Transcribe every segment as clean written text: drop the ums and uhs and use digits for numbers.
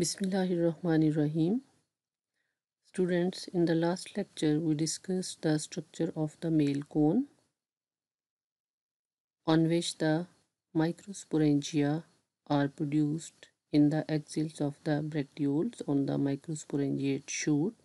Bismillahirrahmanirrahim. Students, in the last lecture we discussed the structure of the male cone, on which the microsporangia are produced in the axils of the bracteoles on the microsporangiate shoot.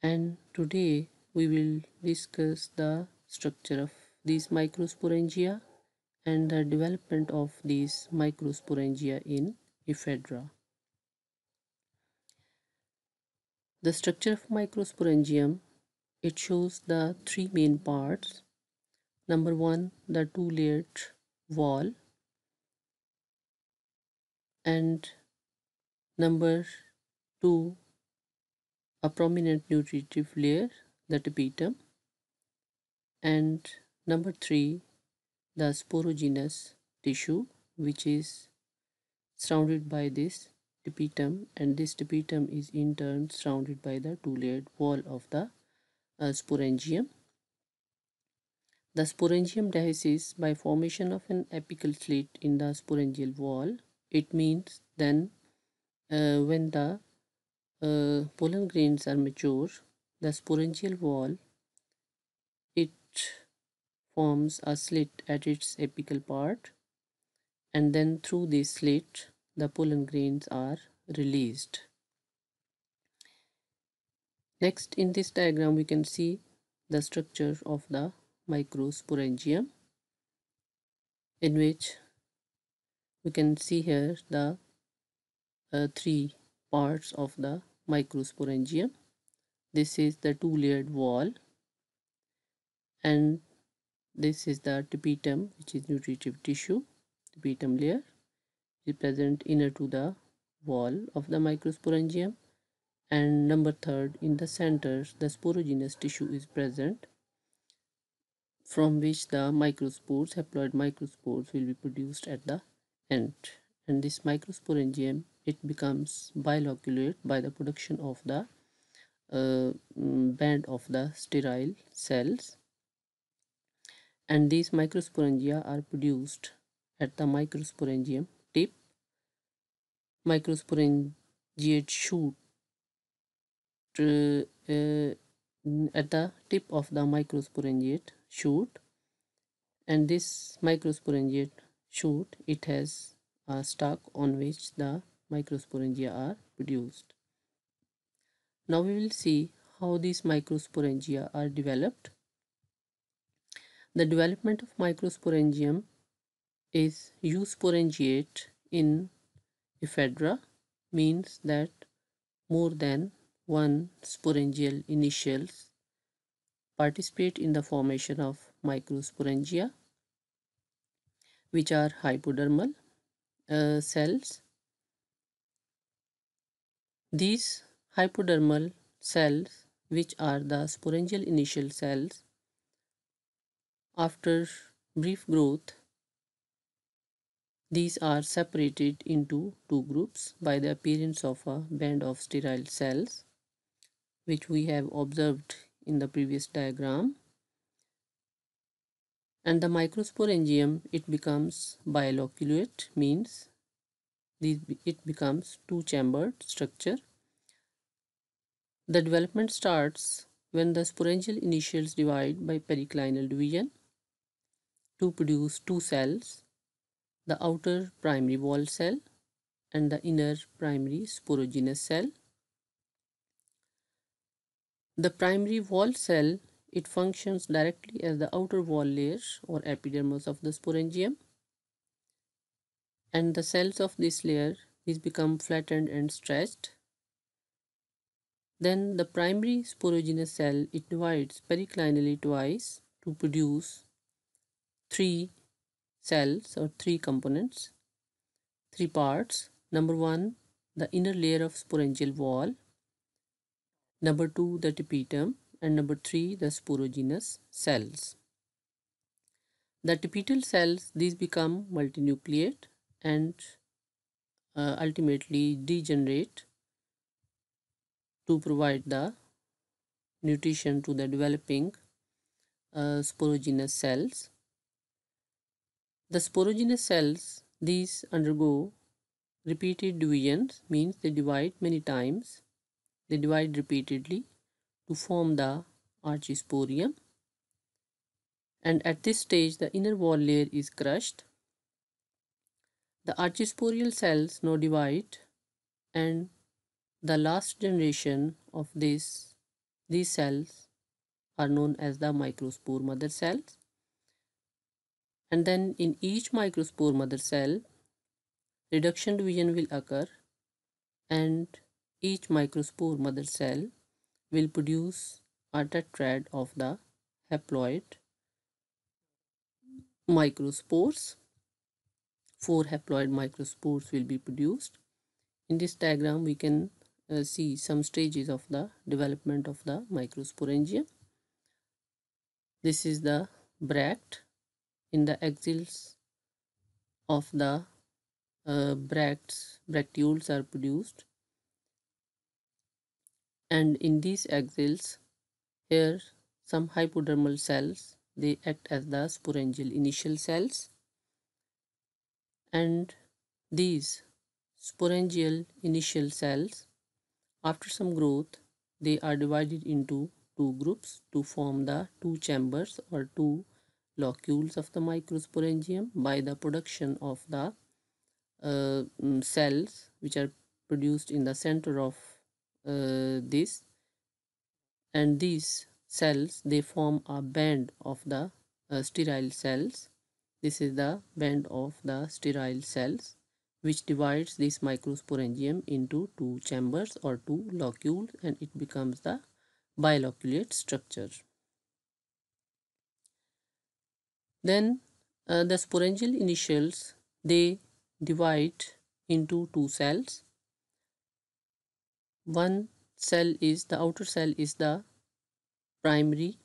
And today we will discuss the structure of these microsporangia and the development of these microsporangia in Ephedra. The structure of microsporangium, it shows the three main parts. Number one, the two-layered wall, and number two, a prominent nutritive layer, the tapetum, and number three, the sporogenous tissue, which is surrounded by this tapetum, and this tapetum is in turn surrounded by the two-layered wall of the sporangium. The sporangium dehisces by formation of an apical slit in the sporangial wall. It means then when the pollen grains are mature, the sporangial wall, it forms a slit at its apical part, and then through this slit the pollen grains are released. Next, in this diagram we can see the structure of the microsporangium, in which we can see here the three parts of the microsporangium. This is the two-layered wall, and this is the tapetum, which is nutritive tissue. Tapetum layer is present inner to the wall of the microsporangium, and number third, in the center the sporogenous tissue is present, from which the microspores, haploid microspores, will be produced at the end. And this microsporangium, it becomes biloculate by the production of the band of the sterile cells, and these microsporangia are produced at the microsporangium tip. Microsporangiate shoot at the tip of the microsporangiate shoot, and this microsporangiate shoot, it has a stalk on which the microsporangia are produced. Now we will see how these microsporangia are developed. The development of microsporangium is eusporangiate in Ephedra, means that more than one sporangial initials participate in the formation of microsporangia, which are hypodermal cells. These hypodermal cells, which are the sporangial initial cells, after brief growth, these are separated into two groups by the appearance of a band of sterile cells, which we have observed in the previous diagram. And the microsporangium, it becomes biloculate, means it becomes two-chambered structure. The development starts when the sporangial initials divide by periclinal division to produce two cells, the outer primary wall cell and the inner primary sporogenous cell. The primary wall cell, it functions directly as the outer wall layer or epidermis of the sporangium, and the cells of this layer is become flattened and stretched. Then the primary sporogenous cell, it divides periclinally twice to produce three cells or three components, three parts. Number one, the inner layer of sporangial wall. Number two, the tapetum, and number three, the sporogenous cells. The tapetal cells, these become multinucleate and ultimately degenerate to provide the nutrition to the developing sporogenous cells. The sporogenous cells, these undergo repeated divisions means they divide many times. They divide repeatedly to form the archisporium. And at this stage, the inner wall layer is crushed. The archisporial cells now divide, and the last generation of these cells are known as the microspore mother cells. And then in each microspore mother cell, reduction division will occur, and each microspore mother cell will produce a tetrad of the haploid microspores. 4 haploid microspores will be produced. In this diagram, we can see some stages of the development of the microsporangium. This is the bract. In the axils of the bracteoles are produced, and in these axils, here some hypodermal cells, they act as the sporangial initial cells, and these sporangial initial cells, after some growth, they are divided into two groups to form the two chambers or two locules of the microsporangium by the production of the cells which are produced in the center of this, and these cells they form a band of the sterile cells. This is the band of the sterile cells which divides this microsporangium into two chambers or two locules, and it becomes the biloculate structure. Then the sporangial initials, they divide into two cells. One cell is the outer cell is the primary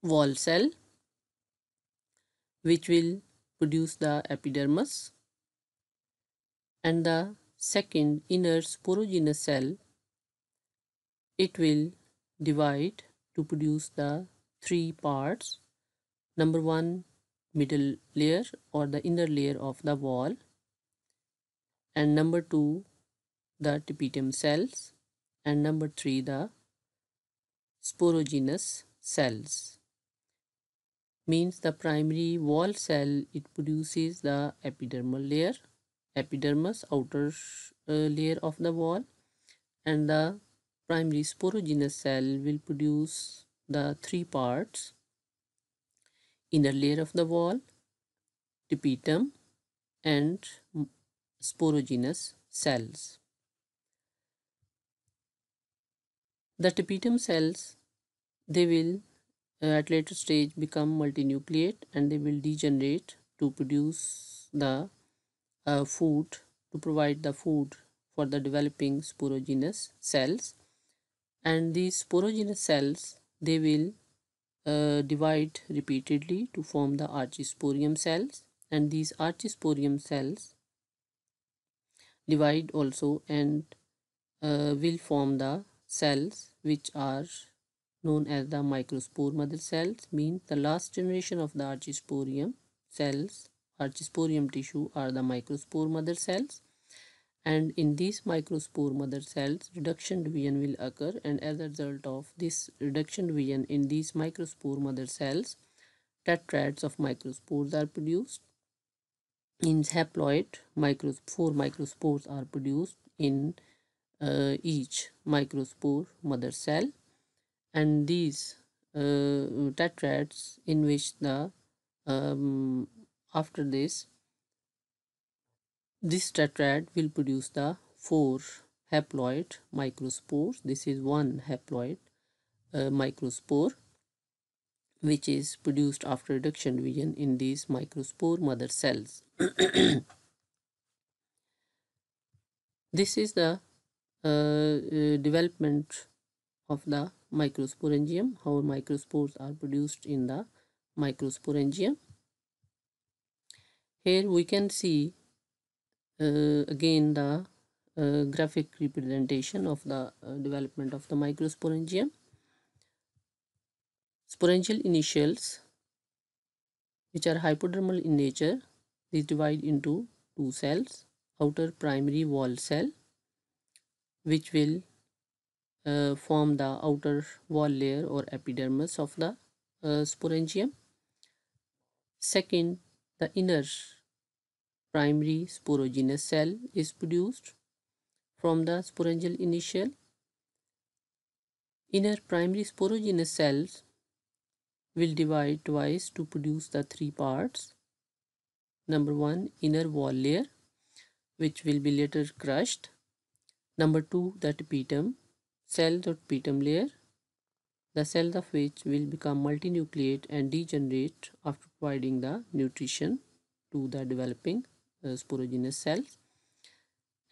wall cell which will produce the epidermis, and the second inner sporogenous cell, it will divide to produce the three parts. Number one, middle layer or the inner layer of the wall, and number two, the tapetum cells, and number three, the sporogenous cells. Means the primary wall cell, it produces the epidermal layer, epidermis, outer layer of the wall, and the primary sporogenous cell will produce the three parts: inner layer of the wall, tapetum, and sporogenous cells. The tapetum cells, they will at later stage become multinucleate, and they will degenerate to produce the food, to provide the food for the developing sporogenous cells. And these sporogenous cells, they will divide repeatedly to form the archisporium cells, and these archisporium cells divide also and will form the cells which are known as the microspore mother cells. Means the last generation of the archisporium cells, archisporium tissue, are the microspore mother cells, and in these microspore mother cells reduction division will occur, and as a result of this reduction division in these microspore mother cells, tetrads of microspores are produced. In haploid, 4 microspores are produced in each microspore mother cell, and these tetrads in which the after this tetrad will produce the 4 haploid microspores. This is one haploid microspore which is produced after reduction division in these microspore mother cells. This is the development of the microsporangium, how microspores are produced in the microsporangium. Here we can see again the graphic representation of the development of the microsporangium. Sporangial initials, which are hypodermal in nature, is divided into two cells. Outer primary wall cell, which will form the outer wall layer or epidermis of the sporangium. Second, the inner primary sporogenous cell is produced from the sporangial initial. Inner primary sporogenous cells will divide twice to produce the three parts. Number one, inner wall layer, which will be later crushed. Number two, the tapetum, cells or tapetum layer, the cells of which will become multinucleate and degenerate after providing the nutrition to the developing sporogenous cells.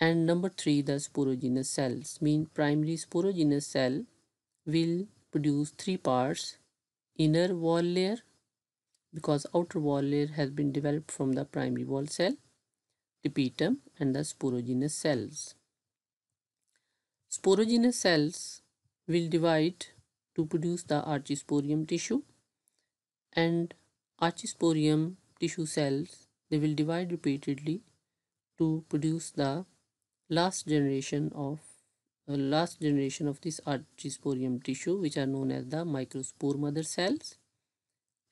And number three, the sporogenous cells, mean primary sporogenous cell will produce three parts: inner wall layer, because outer wall layer has been developed from the primary wall cell, tapetum, and the sporogenous cells. Sporogenous cells will divide to produce the archisporium tissue, and archisporium tissue cells, they will divide repeatedly to produce the last generation of this archisporium tissue, which are known as the microspore mother cells.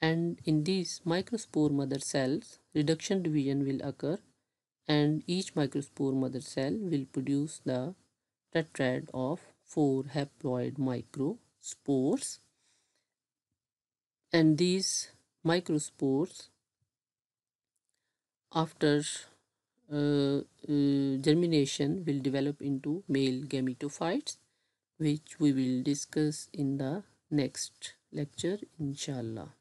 And in these microspore mother cells, reduction division will occur, and each microspore mother cell will produce the tetrad of 4 haploid microspores. And these microspores, after germination, will develop into male gametophytes, which we will discuss in the next lecture, inshallah.